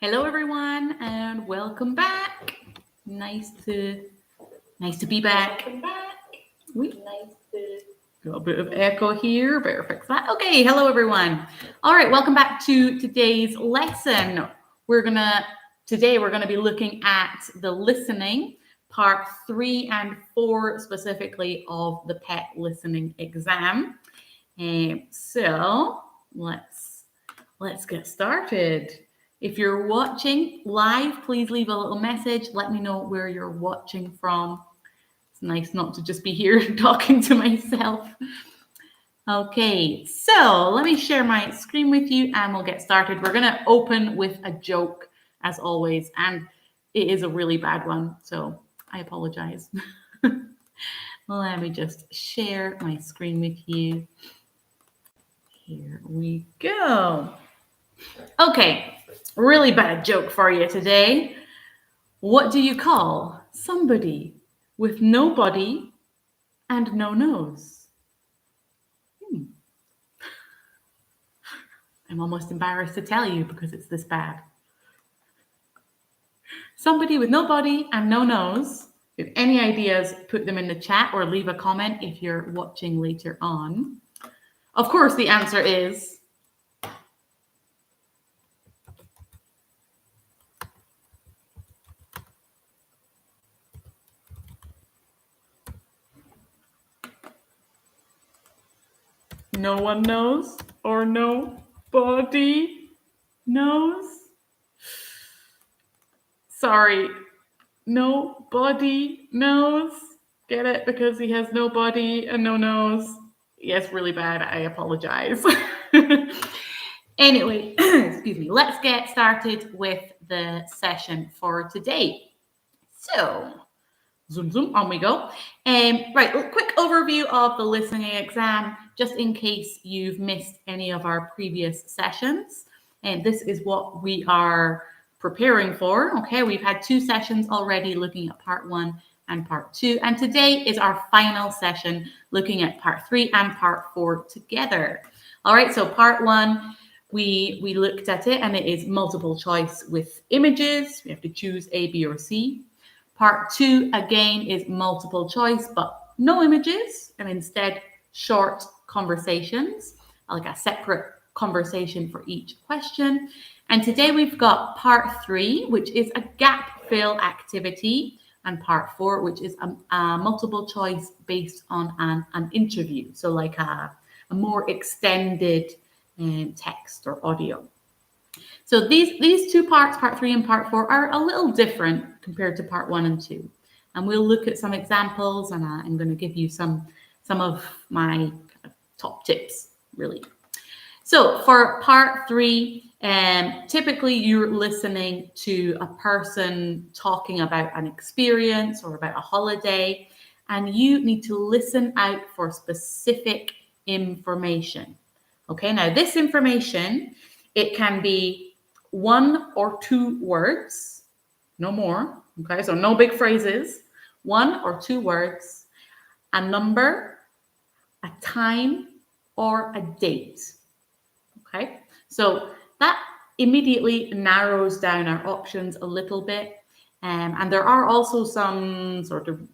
Hello, everyone, and welcome back. Nice to be back. Got a bit of echo here. Better fix that. Okay, hello, everyone. All right, welcome back to today's lesson. Today we're gonna be looking at the listening, part 3 and 4 specifically of the PET listening exam. So let's get started. If you're watching live, please leave a little message. Let me know where you're watching from. It's nice not to just be here talking to myself. Okay, so let me share my screen with you and we'll get started. We're going to open with a joke, as always, and it is a really bad one, so I apologize. Let me just share my screen with you. Here we go. Okay, really bad joke for you today. What do you call somebody with no body and no nose? I'm almost embarrassed to tell you because it's this bad. Somebody with no body and no nose. If any ideas, put them in the chat or leave a comment if you're watching later on. Of course, the answer is no one knows or nobody knows. Sorry, nobody knows. Get it? Because he has no body and no nose. Yes, really bad. I apologize. Anyway, excuse me. Let's get started with the session for today. So, zoom, on we go. Right, a quick overview of the listening exam, just in case you've missed any of our previous sessions. And this is what we are preparing for. Okay, we've had 2 sessions already looking at part 1 and part 2. And today is our final session looking at part 3 and part 4 together. All right, so part 1, we looked at it and it is multiple choice with images. We have to choose A, B, or C. Part 2, again, is multiple choice, but no images, and instead short conversations, like a separate conversation for each question. And today we've got part 3, which is a gap fill activity, and part 4, which is a multiple choice based on an interview. So like a more extended text or audio. So these 2 parts, part 3 and part 4, are a little different compared to part 1 and 2. And we'll look at some examples, and I'm going to give you some of my top tips, really. So for part 3, typically you're listening to a person talking about an experience or about a holiday, and you need to listen out for specific information. Okay, now this information, it can be 1 or 2 words, no more. Okay, so no big phrases. 1 or 2 words, a number, a time, or a date. Okay, so that immediately narrows down our options a little bit. And there are also some sort of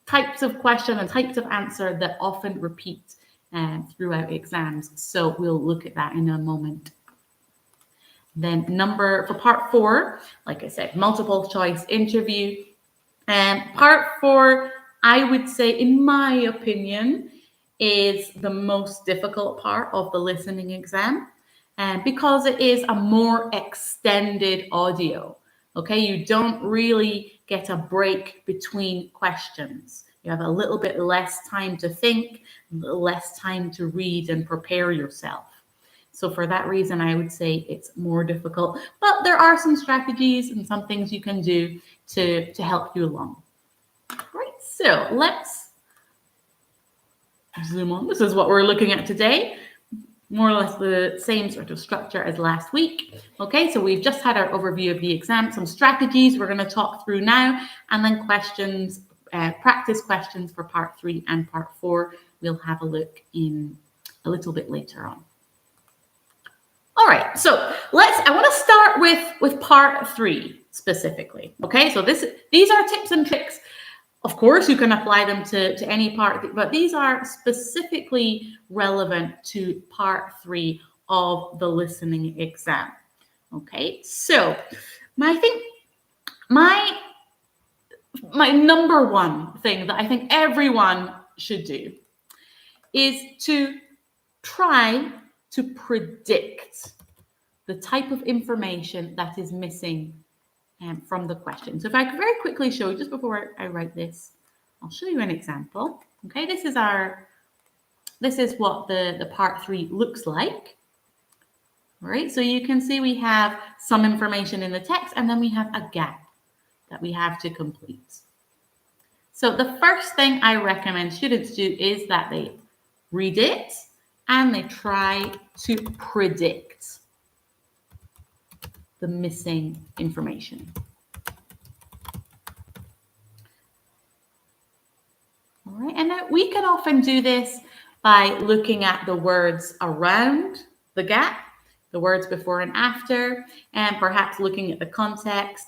types of question and types of answer that often repeat throughout exams. So we'll look at that in a moment. Then for part 4, like I said, multiple choice interview. Part 4, I would say, in my opinion, is the most difficult part of the listening exam, because it is a more extended audio. Okay, you don't really get a break between questions. You have a little bit less time to think, a little less time to read and prepare yourself. So for that reason, I would say it's more difficult, but there are some strategies and some things you can do to help you along. Right, so let's zoom on. This is what we're looking at today. More or less the same sort of structure as last week. Okay, so we've just had our overview of the exam, some strategies we're going to talk through now, and then questions, practice questions for part 3 and part 4. We'll have a look in a little bit later on. All right, right, so I want to start with part 3 specifically. Okay, so these are tips and tricks. Of course, you can apply them to any part, but these are specifically relevant to part 3 of the listening exam. Okay, so I think my number one thing that I think everyone should do is to try to predict the type of information that is missing from the question. So if I could very quickly show you, just before I write this, I'll show you an example. Okay, this is what the part 3 looks like. All right, so you can see we have some information in the text, and then we have a gap that we have to complete. So the first thing I recommend students do is that they read it and they try to predict the missing information. All right, and we can often do this by looking at the words around the gap, the words before and after, and perhaps looking at the context.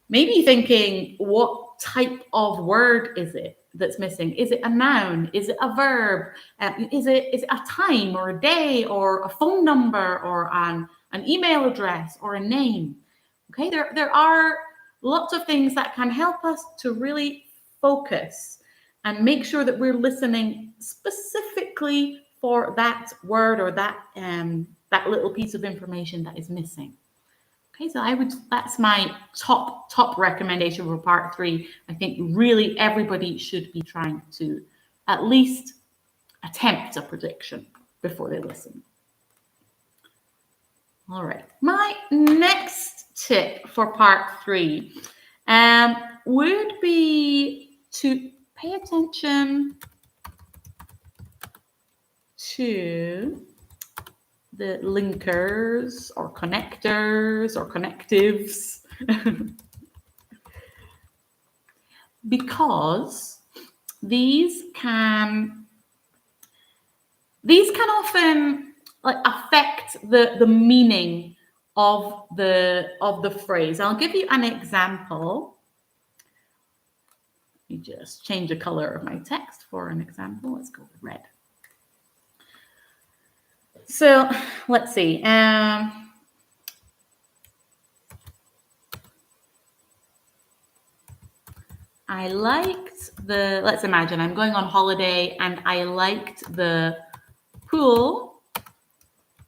Maybe thinking, what type of word is it that's missing? Is it a noun? Is it a verb? Is it a time or a day or a phone number or an email address or a name? Okay, there are lots of things that can help us to really focus and make sure that we're listening specifically for that word or that little piece of information that is missing. Okay, so that's my top recommendation for part 3. I think really everybody should be trying to at least attempt a prediction before they listen. All right, my next tip for part 3 would be to pay attention to the linkers or connectors or connectives because these can often affect the meaning of the phrase. I'll give you an example. Let me just change the color of my text for an example. Let's go with red. So let's see. I liked let's imagine I'm going on holiday and I liked the pool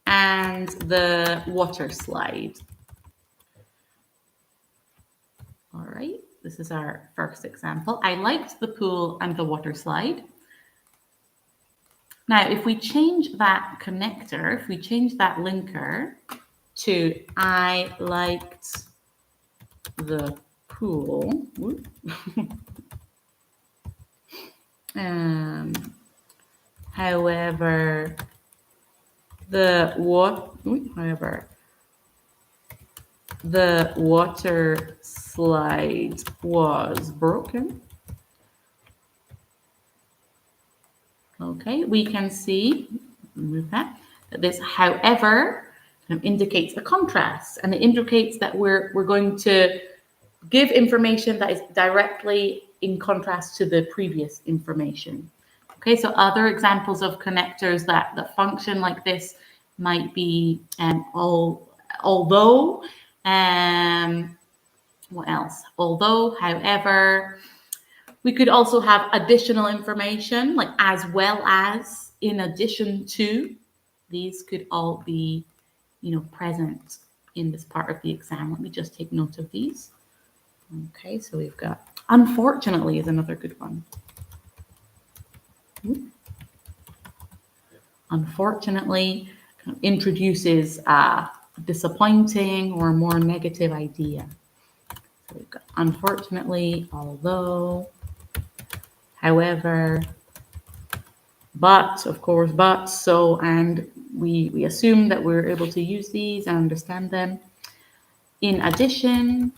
and the water slide. All right, this is our first example. I liked the pool and the water slide. Now, if we change that connector, if we change that linker to I liked the pool, however, the water slide was broken. Okay, we can see, remove that this, however, indicates a contrast, and it indicates that we're going to give information that is directly in contrast to the previous information. Okay, so other examples of connectors that function like this might be although, what else? Although, however. We could also have additional information, like as well as, in addition to. These could all be, present in this part of the exam. Let me just take note of these. Okay, so we've got unfortunately is another good one. Unfortunately introduces a disappointing or a more negative idea. So we've got unfortunately, although, however, but, of course, but, so, and we assume that we're able to use these and understand them. In addition,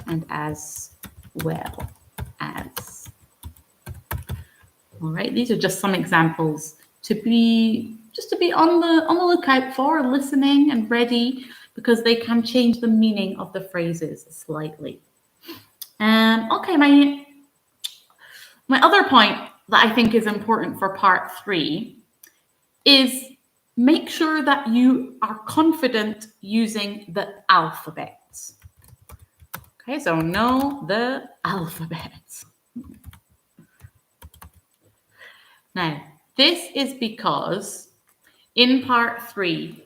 and as well as. All right, these are just some examples to be just to be on the lookout for, listening and ready, because they can change the meaning of the phrases slightly. Okay, my other point that I think is important for part 3 is make sure that you are confident using the alphabets. Okay, so know the alphabets. Now, this is because in part 3,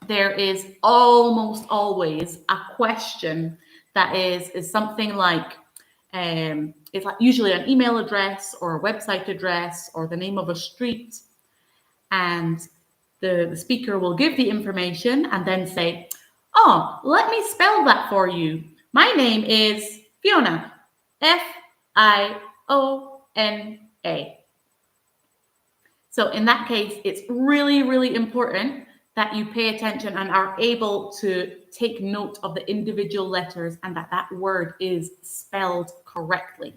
there is almost always a question that is something like, it's like usually an email address or a website address or the name of a street. And the speaker will give the information and then say, oh, let me spell that for you. My name is Fiona, Fiona. So in that case, it's really, really important that you pay attention and are able to take note of the individual letters and that word is spelled correctly.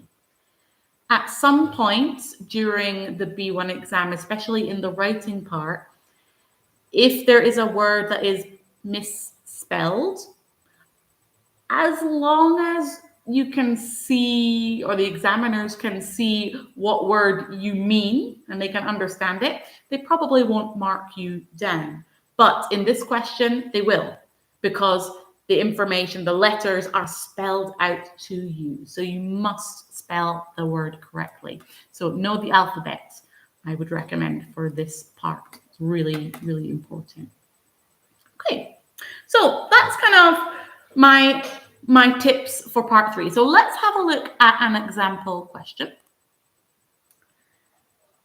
At some point during the B1 exam, especially in the writing part, if there is a word that is misspelled, as long as you can see, or the examiners can see what word you mean and they can understand it, they probably won't mark you down. But in this question, they will, because the information, the letters are spelled out to you. So you must spell the word correctly. So know the alphabet, I would recommend for this part. It's really, really important. Okay, so that's kind of my tips for part 3. So let's have a look at an example question.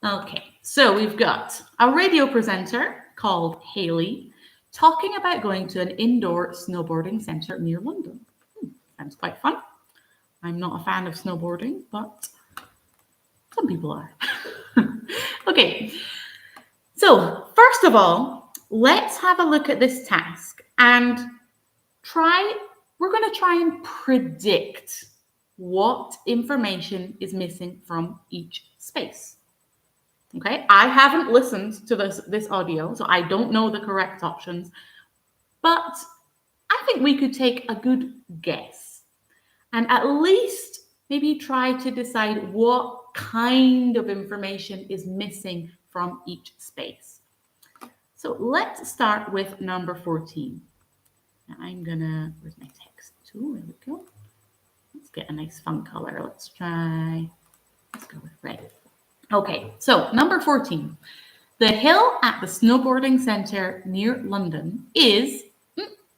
Okay, so we've got a radio presenter called Haley talking about going to an indoor snowboarding centre near London. Sounds quite fun. I'm not a fan of snowboarding, but some people are. Okay, so first of all, let's have a look at this task and we're going to try and predict what information is missing from each space. Okay, I haven't listened to this audio, so I don't know the correct options, but I think we could take a good guess and at least maybe try to decide what kind of information is missing from each space. So let's start with number 14. Now where's my text tool? There we go. Let's get a nice fun color. Let's go with red. Okay, so number 14. The hill at the snowboarding centre near London is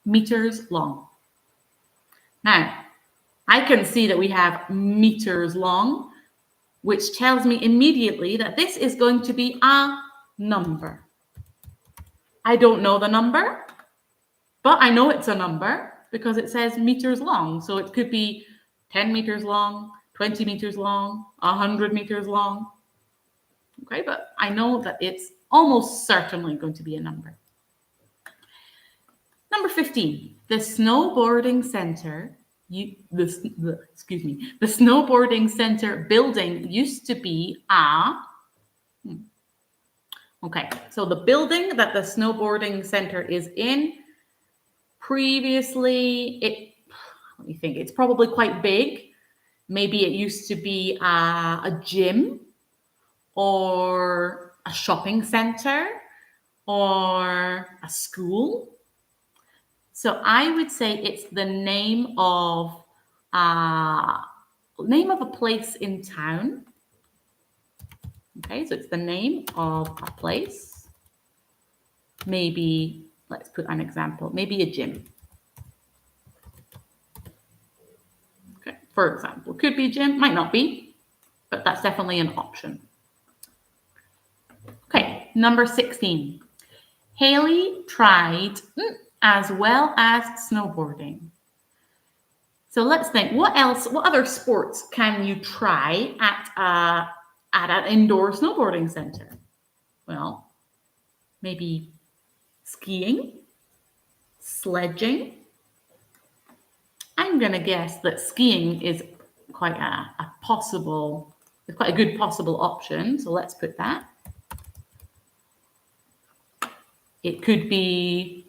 meters long. Now, I can see that we have meters long, which tells me immediately that this is going to be a number. I don't know the number, but I know it's a number because it says meters long. So it could be 10 meters long, 20 meters long, 100 meters long. Okay, but I know that it's almost certainly going to be a number. Number 15, the snowboarding center, the snowboarding center building used to be okay, so the building that the snowboarding center is in, previously, let me think, it's probably quite big. Maybe it used to be a gym or a shopping center or a school. So I would say it's the name of a place in town. Okay, so it's the name of a place. Maybe, let's put an example, maybe a gym. Okay, for example, could be a gym, might not be, but that's definitely an option. Okay, number 16. Haley tried as well as snowboarding. So let's think, what other sports can you try at an indoor snowboarding center? Well, maybe skiing, sledging. I'm going to guess that skiing is quite a good possible option. So let's put that. It could be,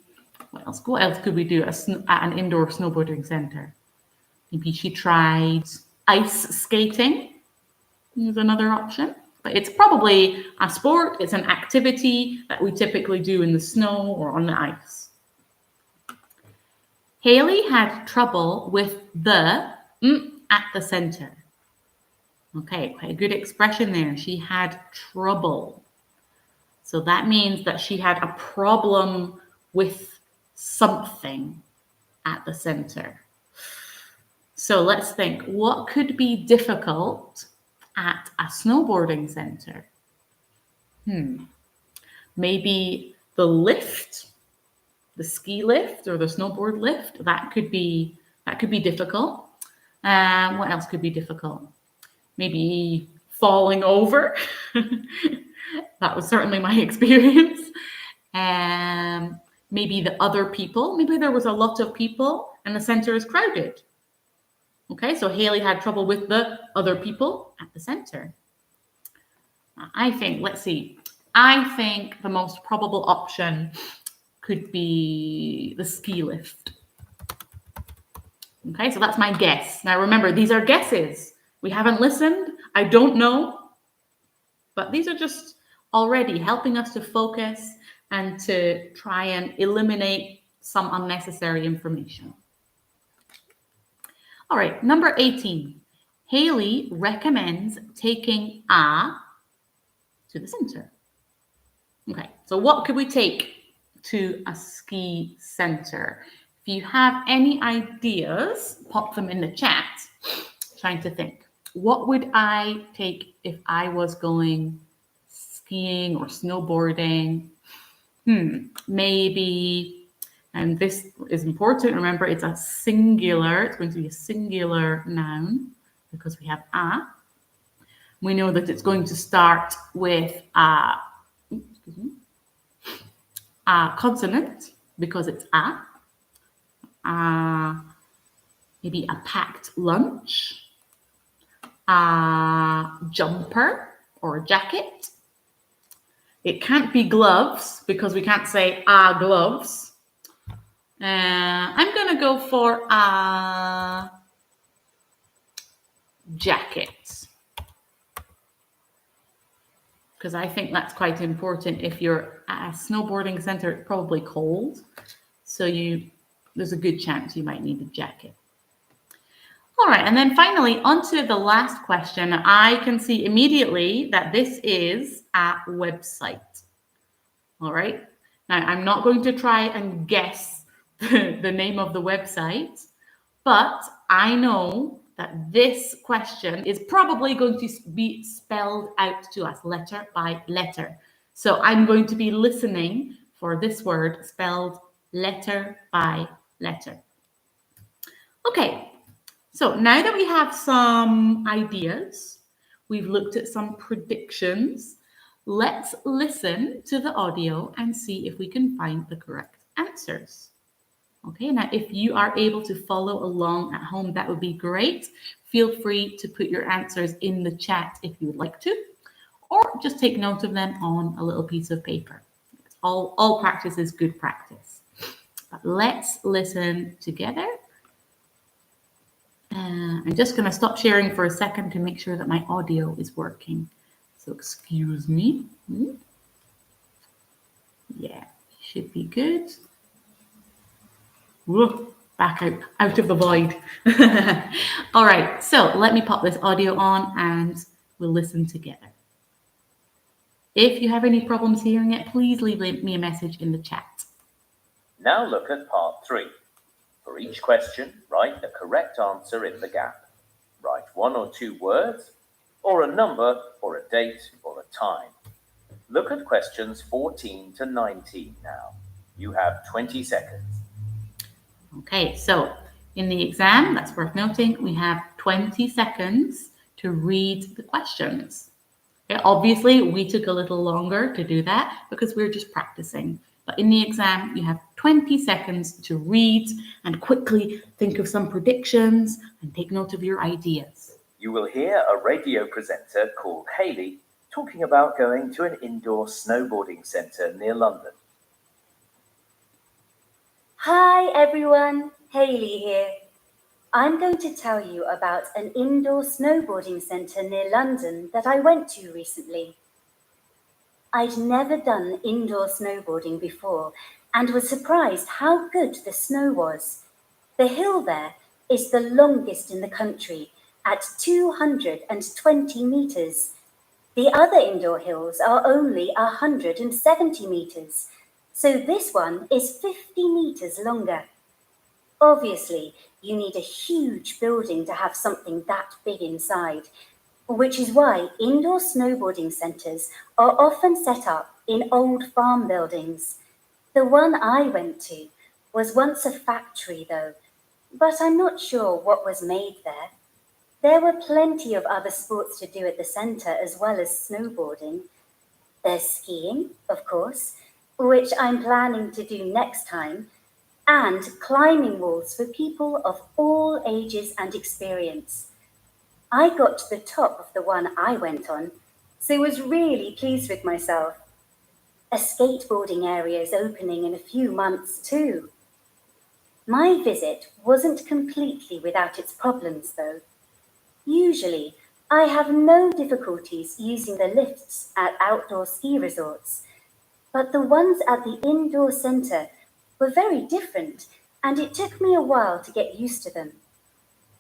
what else could we do at an indoor snowboarding center? Maybe she tried ice skating. Is another option. But it's probably a sport, it's an activity that we typically do in the snow or on the ice. Haley had trouble with the at the center. Okay, quite a good expression there. She had trouble. So that means that she had a problem with something at the center. So let's think, what could be difficult at a snowboarding center? Maybe the lift, the ski lift or the snowboard lift, that could be difficult. What else could be difficult? Maybe falling over. That was certainly my experience. Maybe the other people. Maybe there was a lot of people and the center is crowded. Okay, so Haley had trouble with the other people at the center. I think the most probable option could be the ski lift. Okay, so that's my guess. Now remember, these are guesses. We haven't listened. I don't know. But these are just already helping us to focus and to try and eliminate some unnecessary information. All right, number 18. Haley recommends taking a to the center. Okay, so what could we take to a ski center? If you have any ideas, pop them in the chat. Trying to think, what would I take if I was going skiing or snowboarding? Maybe, and this is important, remember it's a singular, it's going to be a singular noun because we have a. We know that it's going to start with a consonant because it's a. Maybe a packed lunch, a jumper or a jacket. It can't be gloves because we can't say gloves. I'm going to go for a jacket because I think that's quite important. If you're at a snowboarding center, it's probably cold. So there's a good chance you might need a jacket. All right, and then finally, onto the last question. I can see immediately that this is a website. All right, now I'm not going to try and guess the name of the website, but I know that this question is probably going to be spelled out to us letter by letter. So I'm going to be listening for this word spelled letter by letter. Okay. So now that we have some ideas, we've looked at some predictions, let's listen to the audio and see if we can find the correct answers. Okay, now if you are able to follow along at home, that would be great. Feel free to put your answers in the chat if you would like to, or just take note of them on a little piece of paper. All practice is good practice. But let's listen together. I'm just going to stop sharing for a second to make sure that my audio is working. So excuse me. Yeah, should be good. Whoa, back out of the void. All right, so let me pop this audio on and we'll listen together. If you have any problems hearing it, please leave me a message in the chat. Now look at part 3. For each question, write the correct answer in the gap. Write 1 or 2 words, or a number, or a date, or a time. Look at questions 14 to 19 now. You have 20 seconds. Okay, so in the exam, that's worth noting, we have 20 seconds to read the questions. Okay, obviously, we took a little longer to do that because we're just practicing. But in the exam, you have 20 seconds to read and quickly think of some predictions and take note of your ideas. You will hear a radio presenter called Haley talking about going to an indoor snowboarding centre near London. Hi everyone, Hayley here. I'm going to tell you about an indoor snowboarding centre near London that I went to recently. I'd never done indoor snowboarding before and was surprised how good the snow was. The hill there is the longest in the country at 220 metres. The other indoor hills are only 170 metres, so this one is 50 metres longer. Obviously, you need a huge building to have something that big inside, which is why indoor snowboarding centres are often set up in old farm buildings. The one I went to was once a factory though, but I'm not sure what was made there. There were plenty of other sports to do at the centre as well as snowboarding. There's skiing, of course, which I'm planning to do next time, and climbing walls for people of all ages and experience. I got to the top of the one I went on, so was really pleased with myself. A skateboarding area is opening in a few months too. My visit wasn't completely without its problems though. Usually, I have no difficulties using the lifts at outdoor ski resorts, but the ones at the indoor centre were very different, and it took me a while to get used to them.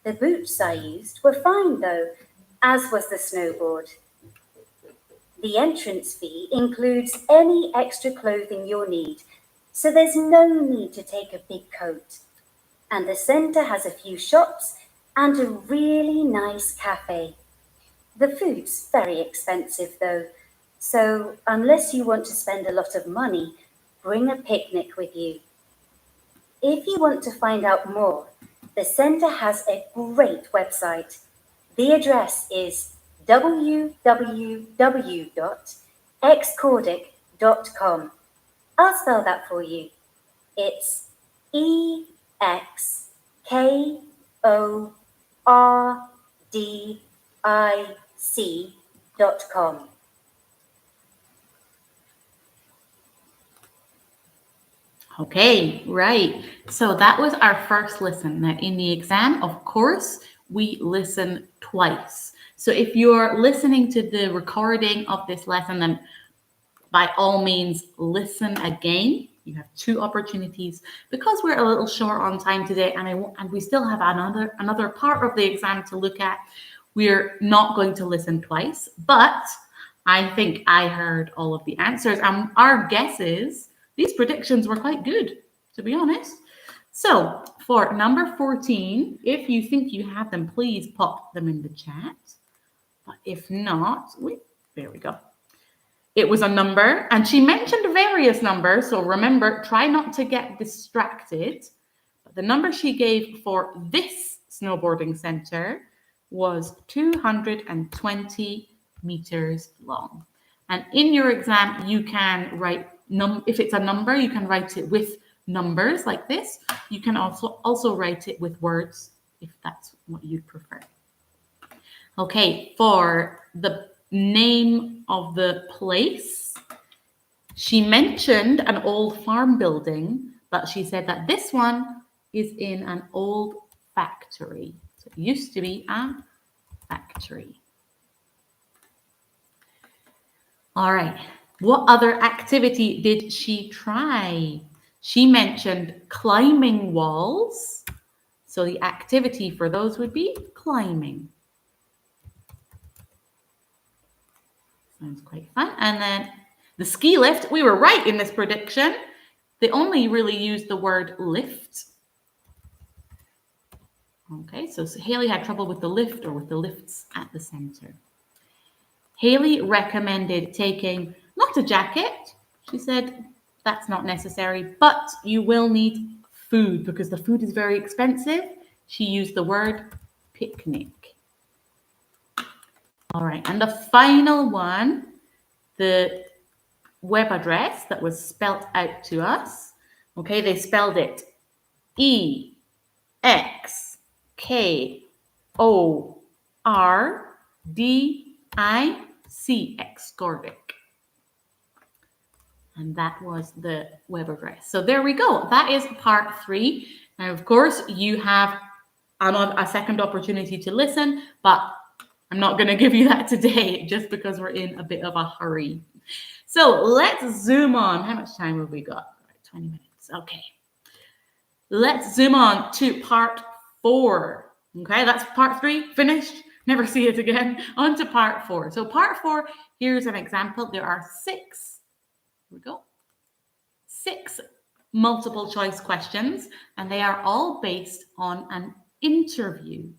The boots I used were fine though, as was the snowboard. The entrance fee includes any extra clothing you'll need, so there's no need to take a big coat. And the centre has a few shops and a really nice cafe. The food's very expensive though, so unless you want to spend a lot of money, bring a picnic with you. If you want to find out more, the centre has a great website. The address is www.excordic.com. I'll spell that for you. It's exkordic.com. Okay, right. So that was our first listen. Now, in the exam, of course, we listen twice. So if you're listening to the recording of this lesson, then by all means, listen again. You have two opportunities because we're a little short on time today, and we still have another part of the exam to look at. We're not going to listen twice, but I think I heard all of the answers, and our guesses. These predictions were quite good, to be honest. So for number 14, if you think you have them, please pop them in the chat. But if not, there we go. It was a number, and she mentioned various numbers. So remember, try not to get distracted. But the number she gave for this snowboarding center was 220 meters long. And in your exam, you can write if it's a number, you can write it with numbers like this. You can also write it with words if that's what you prefer. Okay, for the name of the place, she mentioned an old farm building, but she said that this one is in an old factory. So it used to be a factory. All right. What other activity did she try? She mentioned climbing walls. So the activity for those would be climbing. Sounds quite fun. And then the ski lift, we were right in this prediction. They only really used the word lift. Okay, so Hayley had trouble with the lift or with the lifts at the center. Hayley recommended taking not a jacket. She said that's not necessary, but you will need food because the food is very expensive. She used the word picnic. All right, and the final one, the web address that was spelled out to us. Okay, they spelled it EXKORDIC, Excordic. And that was the web address. So there we go. That is part 3. Now, of course, you have a second opportunity to listen, but I'm not going to give you that today just because we're in a bit of a hurry. So let's zoom on. How much time have we got? 20 minutes. Okay. Let's zoom on to part 4. Okay, that's part 3 finished. Never see it again. On to part 4. So part 4, here's an example. There are 6. Here we go. 6 multiple choice questions, and they are all based on an interview.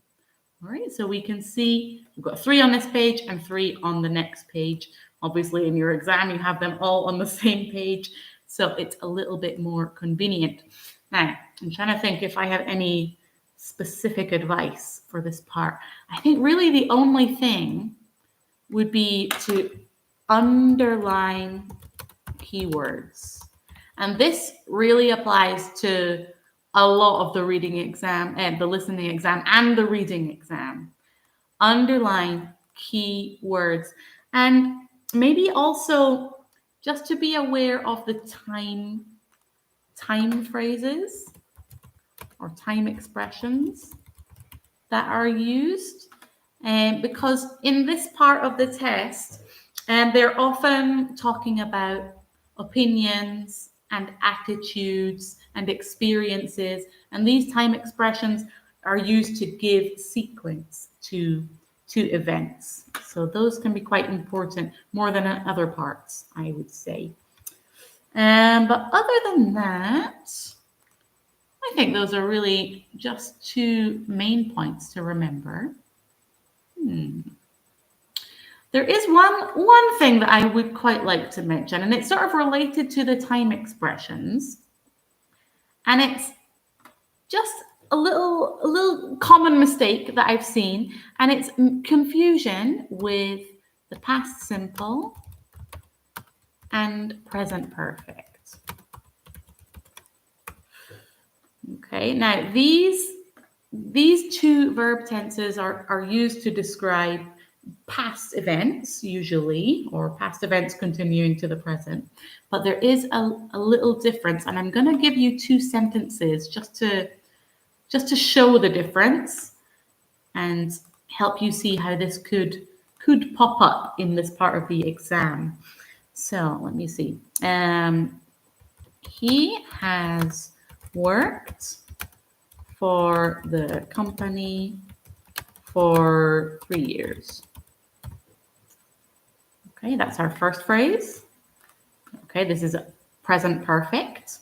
All right, so we can see we've got 3 on this page and 3 on the next page. Obviously, in your exam, you have them all on the same page, so it's a little bit more convenient. Now, I'm trying to think if I have any specific advice for this part. I think really the only thing would be to underline keywords. And this really applies to a lot of the reading exam and the listening exam and the reading exam. Underline keywords. And maybe also just to be aware of the time phrases or time expressions that are used. Because in this part of the test, they're often talking about opinions and attitudes and experiences, and these time expressions are used to give sequence to events. So those can be quite important, more than other parts, I would say. But other than that, I think those are really just 2 main points to remember. There is one thing that I would quite like to mention, and it's sort of related to the time expressions. And it's just a little common mistake that I've seen, and it's confusion with the past simple and present perfect. Okay, now these 2 verb tenses are used to describe past events usually, or past events continuing to the present, but there is a little difference, and I'm going to give you 2 sentences just to show the difference and help you see how this could pop up in this part of the exam. So let me see. He has worked for the company for 3 years. Okay, that's our first phrase. Okay, this is present perfect.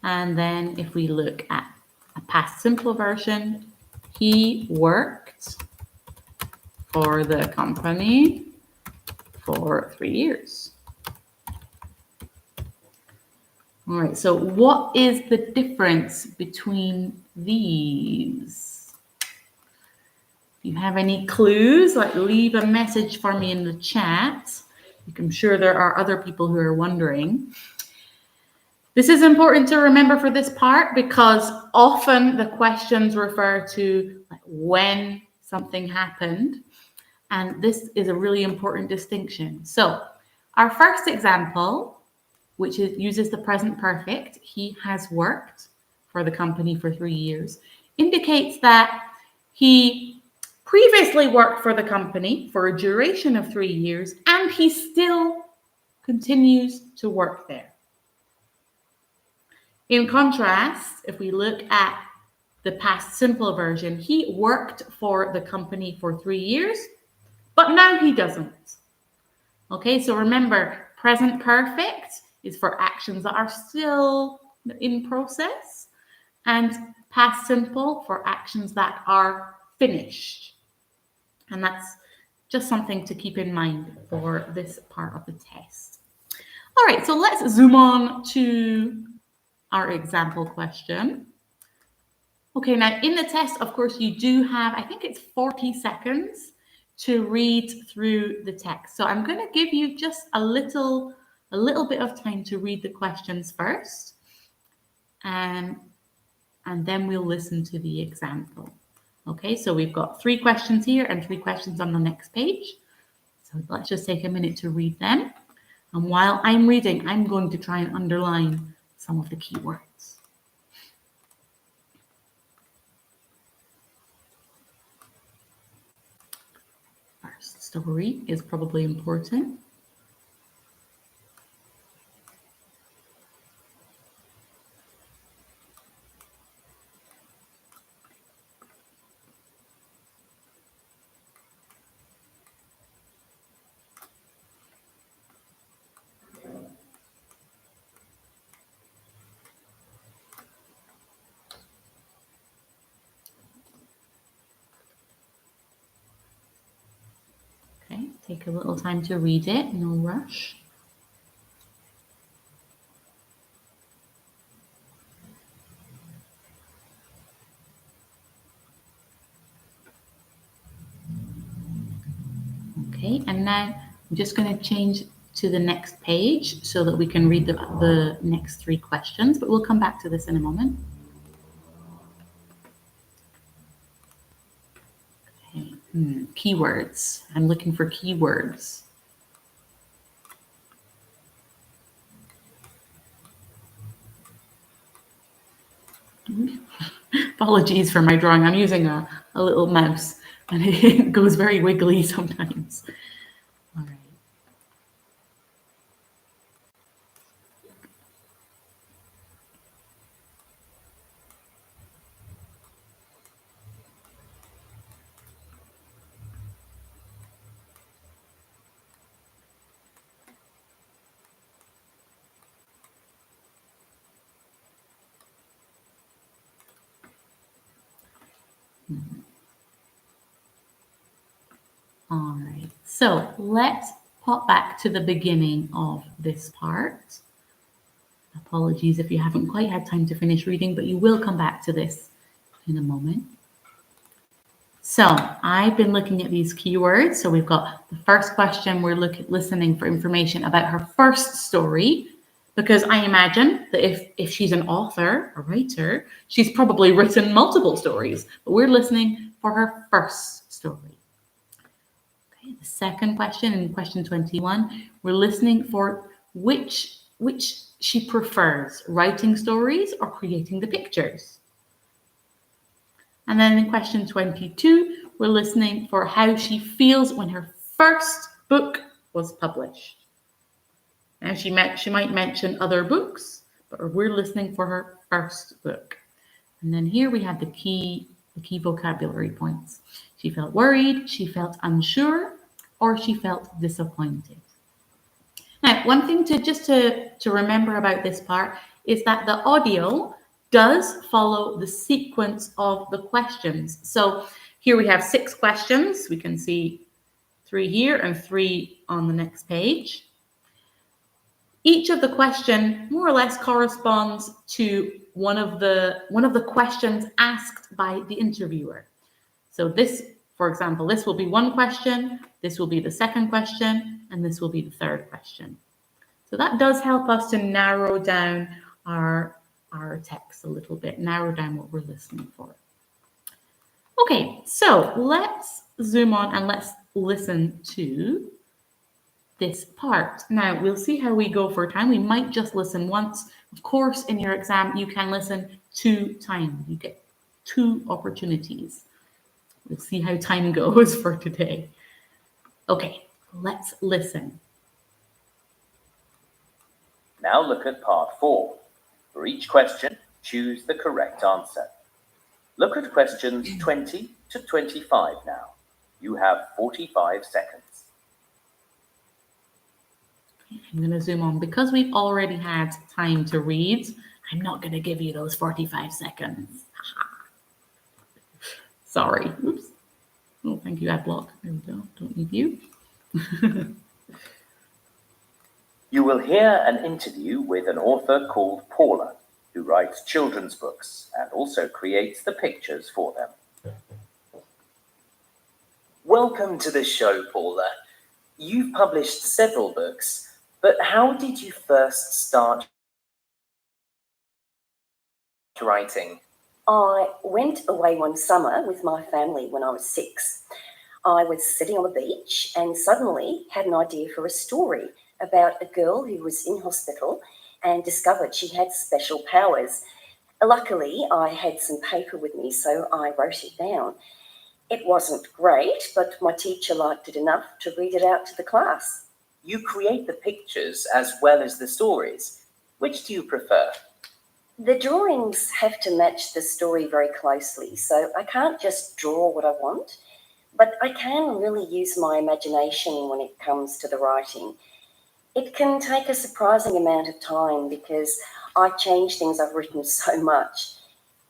And then if we look at a past simple version, he worked for the company for 3 years. All right, so what is the difference between these? If you have any clues, like leave a message for me in the chat. I'm sure there are other people who are wondering. This is important to remember for this part because often the questions refer to like when something happened, and this is a really important distinction. So our first example, which uses the present perfect, he has worked for the company for 3 years, indicates that he previously worked for the company for a duration of 3 years, and he still continues to work there. In contrast, if we look at the past simple version, he worked for the company for 3 years, but now he doesn't. Okay, so remember, present perfect is for actions that are still in process, and past simple for actions that are finished. And that's just something to keep in mind for this part of the test. All right, so let's zoom on to our example question. Okay, now in the test, of course, you do have, I think it's 40 seconds to read through the text. So I'm going to give you just a little bit of time to read the questions first, and then we'll listen to the example. Okay, so we've got 3 questions here and 3 questions on the next page. So let's just take a minute to read them. And while I'm reading, I'm going to try and underline some of the key words. First story is probably important. Okay, take a little time to read it, no rush. Okay, and now I'm just going to change to the next page so that we can read the next 3 questions, but we'll come back to this in a moment. Okay. Keywords. I'm looking for keywords. Apologies for my drawing. I'm using a little mouse and it goes very wiggly sometimes. All right. All right, so let's pop back to the beginning of this part. Apologies if you haven't quite had time to finish reading, but you will come back to this in a moment. So I've been looking at these keywords. So we've got the first question, we're listening for information about her first story, because I imagine that if she's an author, a writer, she's probably written multiple stories, but we're listening for her first story. Okay, the second question, in question 21, we're listening for which she prefers, writing stories or creating the pictures. And then in question 22, we're listening for how she feels when her first book was published. Now she might mention other books, but we're listening for her first book. And then here we have the key vocabulary points. She felt worried, she felt unsure, or she felt disappointed. Now, one thing to remember about this part is that the audio does follow the sequence of the questions. So here we have 6 questions. We can see 3 here and 3 on the next page. Each of the question more or less corresponds to one of the questions asked by the interviewer. So this, for example, this will be one question, this will be the second question, and this will be the third question. So that does help us to narrow down our text a little bit, narrow down what we're listening for. Okay, so let's zoom on and let's listen to this part. Now, we'll see how we go for time. We might just listen once. Of course, in your exam, you can listen 2 times. You get 2 opportunities. We'll see how time goes for today. Okay, let's listen. Now look at part 4. For each question, choose the correct answer. Look at questions 20 to 25 now. You have 45 seconds. I'm going to zoom on. Because we've already had time to read, I'm not going to give you those 45 seconds. Sorry. Oops. Oh, thank you, Adblock. There we go. Don't need you. You will hear an interview with an author called Paula, who writes children's books and also creates the pictures for them. Welcome to the show, Paula. You've published several books, but how did you first start writing? I went away one summer with my family when I was 6. I was sitting on the beach and suddenly had an idea for a story about a girl who was in hospital and discovered she had special powers. Luckily, I had some paper with me, so I wrote it down. It wasn't great, but my teacher liked it enough to read it out to the class. You create the pictures as well as the stories. Which do you prefer? The drawings have to match the story very closely, so I can't just draw what I want, but I can really use my imagination when it comes to the writing. It can take a surprising amount of time because I change things I've written so much.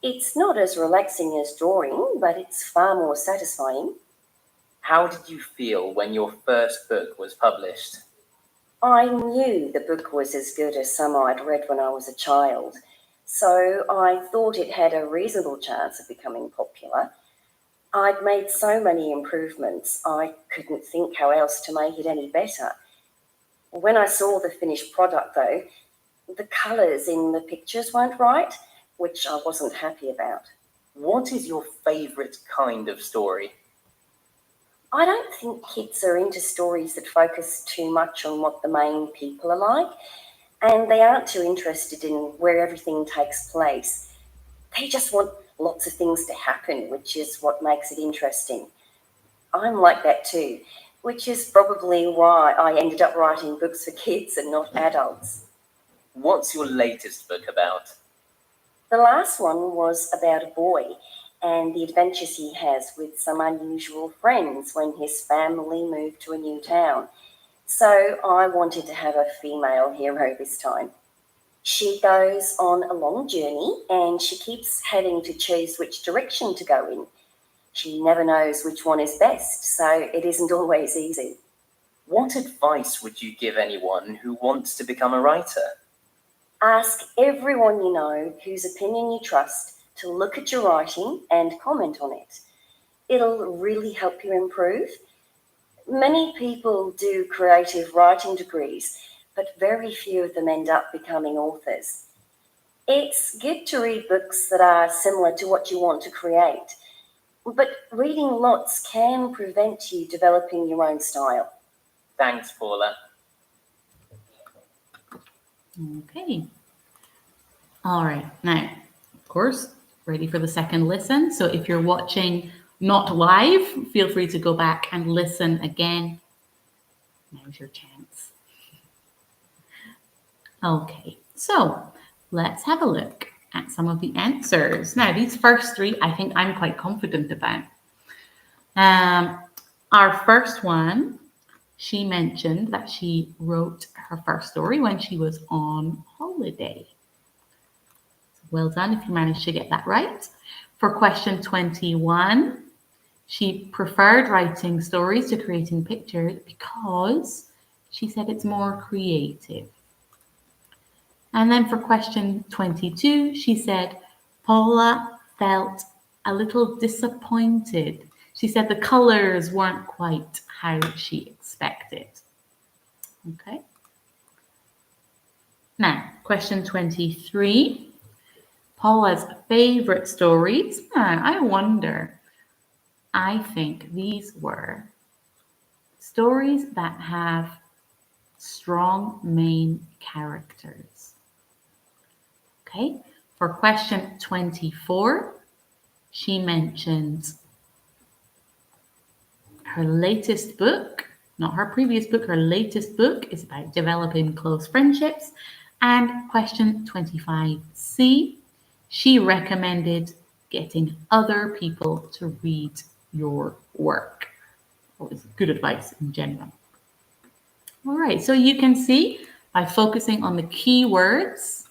It's not as relaxing as drawing, but it's far more satisfying. How did you feel when your first book was published? I knew the book was as good as some I'd read when I was a child, so I thought it had a reasonable chance of becoming popular. I'd made so many improvements, I couldn't think how else to make it any better. When I saw the finished product, though, the colours in the pictures weren't right, which I wasn't happy about. What is your favourite kind of story? I don't think kids are into stories that focus too much on what the main people are like, and they aren't too interested in where everything takes place. They just want lots of things to happen, which is what makes it interesting. I'm like that too, which is probably why I ended up writing books for kids and not adults. What's your latest book about? The last one was about a boy and the adventures he has with some unusual friends when his family moved to a new town. So I wanted to have a female hero this time. She goes on a long journey and she keeps having to choose which direction to go in. She never knows which one is best, so it isn't always easy. What advice would you give anyone who wants to become a writer? Ask everyone you know whose opinion you trust to look at your writing and comment on it. It'll really help you improve. Many people do creative writing degrees, but very few of them end up becoming authors. It's good to read books that are similar to what you want to create, but reading lots can prevent you developing your own style. Thanks, Paula. Okay. All right. Now, of course, ready for the second listen. So if you're watching not live, feel free to go back and listen again. Now's your chance. Okay, so let's have a look at some of the answers. Now, these first three, I think I'm quite confident about. Our first one, she mentioned that she wrote her first story when she was on holiday. Well done if you managed to get that right. For question 21, she preferred writing stories to creating pictures because she said it's more creative. And then for question 22, she said Paula felt a little disappointed. She said the colors weren't quite how she expected. Okay. Now, question 23. Paula's favorite stories. I wonder. I think these were stories that have strong main characters. Okay. For question 24, she mentioned her latest book, not her previous book, her latest book is about developing close friendships. And question 25C, she recommended getting other people to read your work. Well, it's good advice in general. All right, so you can see by focusing on the key words,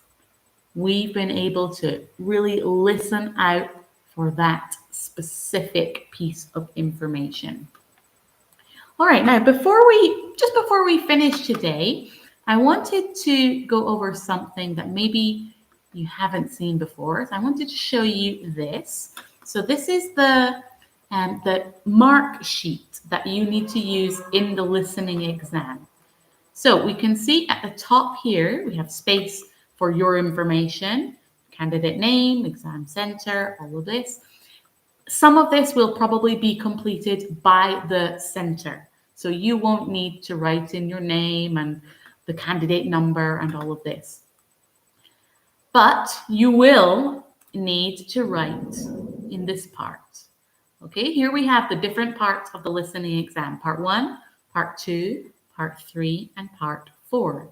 we've been able to really listen out for that specific piece of information. All right, now before we finish today, I wanted to go over something that maybe you haven't seen before. So I wanted to show you this. So this is the mark sheet that you need to use in the listening exam. So we can see at the top here, we have space for your information, candidate name, exam center, all of this. Some of this will probably be completed by the center. So you won't need to write in your name and the candidate number and all of this. But you will need to write in this part. Okay, here we have the different parts of the listening exam. Part 1, Part 2, Part 3, and Part 4.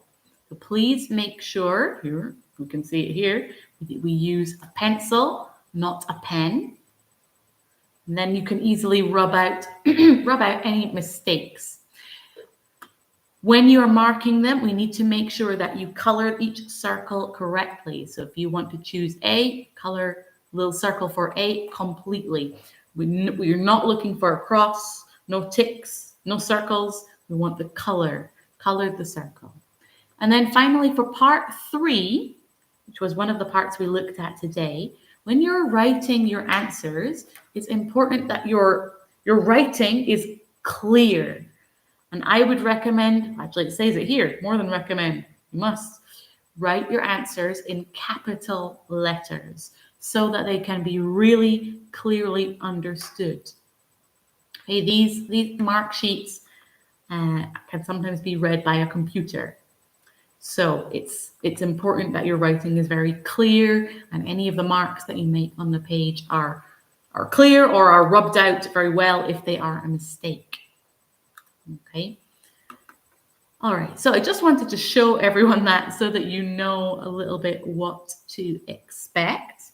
So please make sure, here, you can see it here, we use a pencil, not a pen. And then you can easily rub out any mistakes. When you are marking them, we need to make sure that you color each circle correctly. So if you want to choose A, color little circle for A completely. We're not looking for a cross, no ticks, no circles. We want the color the circle. And then finally for part 3, which was one of the parts we looked at today, when you're writing your answers, it's important that your writing is clear. And I would recommend, actually it says it here, more than recommend, you must write your answers in capital letters so that they can be really clearly understood. Okay, these mark sheets can sometimes be read by a computer. So it's important that your writing is very clear and any of the marks that you make on the page are clear or are rubbed out very well if they are a mistake. Okay. All right. So I just wanted to show everyone that so that you know a little bit what to expect.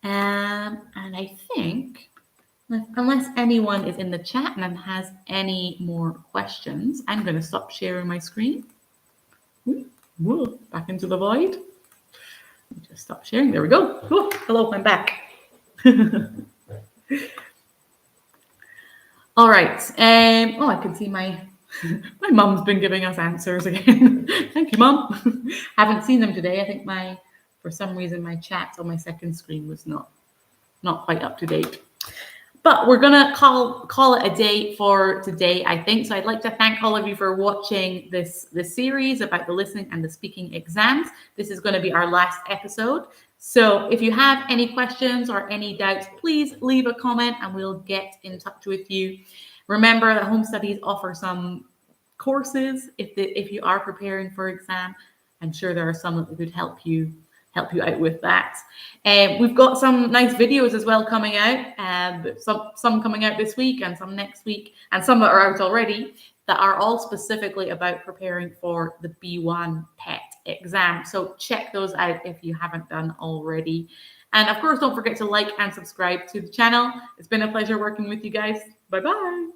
And I think, unless anyone is in the chat and has any more questions, I'm going to stop sharing my screen. Whoa, back into the void. Just stop sharing. There we go. Oh, hello, I'm back. All right. Oh, I can see my mum's been giving us answers again. Thank you, Mum. Haven't seen them today. I think for some reason my chat on my second screen was not quite up to date. But we're gonna call it a day for today, I think. So I'd like to thank all of you for watching this series about the listening and the speaking exams. This is going to be our last episode. So if you have any questions or any doubts, please leave a comment and we'll get in touch with you. Remember that Home Studies offer some courses if you are preparing for exam. I'm sure there are some that could help you out with that. We've got some nice videos as well coming out, some coming out this week and some next week, and some that are out already that are all specifically about preparing for the B1 PET exam. So check those out if you haven't done already. And of course, don't forget to like and subscribe to the channel. It's been a pleasure working with you guys. Bye-bye.